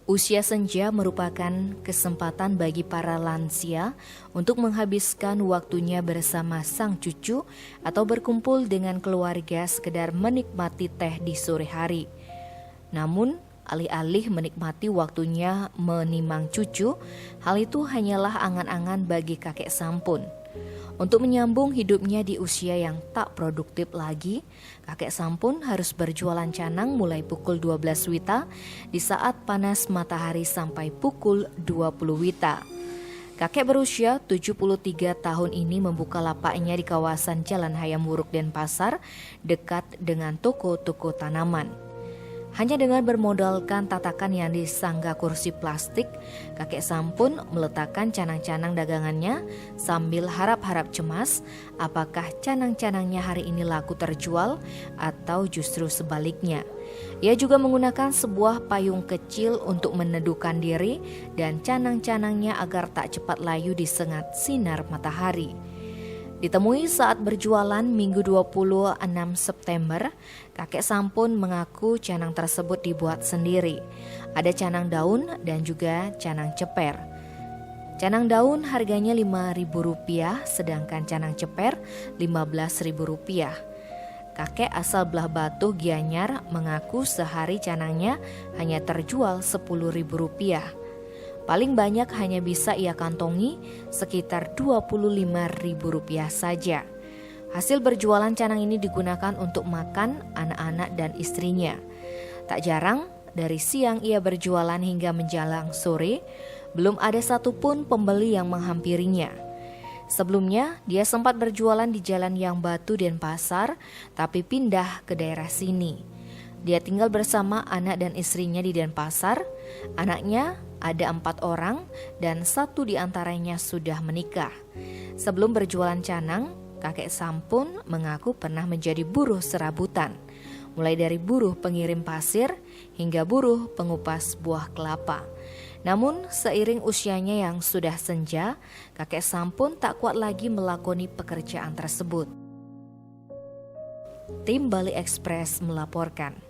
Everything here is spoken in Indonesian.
Usia senja merupakan kesempatan bagi para lansia untuk menghabiskan waktunya bersama sang cucu atau berkumpul dengan keluarga sekedar menikmati teh di sore hari. Namun, alih-alih menikmati waktunya menimang cucu, hal itu hanyalah angan-angan bagi kakek Sampun. Untuk menyambung hidupnya di usia yang tak produktif lagi, kakek Sampun harus berjualan canang mulai pukul 12 WITA di saat panas matahari sampai pukul 20 WITA. Kakek berusia 73 tahun ini membuka lapaknya di kawasan Jalan Hayam Wuruk Denpasar, dekat dengan toko-toko tanaman. Hanya dengan bermodalkan tatakan yang disangga kursi plastik, kakek Sampun meletakkan canang-canang dagangannya sambil harap-harap cemas apakah canang-canangnya hari ini laku terjual atau justru sebaliknya. Ia juga menggunakan sebuah payung kecil untuk meneduhkan diri dan canang-canangnya agar tak cepat layu disengat sinar matahari. Ditemui saat berjualan Minggu 26 September, kakek Sampun mengaku canang tersebut dibuat sendiri. Ada canang daun dan juga canang ceper. Canang daun harganya Rp5.000, sedangkan canang ceper Rp15.000. Kakek asal Belah Batuh Gianyar mengaku sehari canangnya hanya terjual Rp10.000. Paling banyak hanya bisa ia kantongi sekitar Rp25.000 saja. Hasil berjualan canang ini digunakan untuk makan anak-anak dan istrinya. Tak jarang dari siang ia berjualan hingga menjelang sore, belum ada satupun pembeli yang menghampirinya. Sebelumnya dia sempat berjualan di Jalan Yang Batu Denpasar, tapi pindah ke daerah sini. Dia tinggal bersama anak dan istrinya di Denpasar. Anaknya ada 4 orang dan 1 diantaranya sudah menikah. Sebelum berjualan canang, kakek Sampun mengaku pernah menjadi buruh serabutan, mulai dari buruh pengirim pasir hingga buruh pengupas buah kelapa. Namun seiring usianya yang sudah senja, kakek Sampun tak kuat lagi melakoni pekerjaan tersebut. Tim Bali Express melaporkan.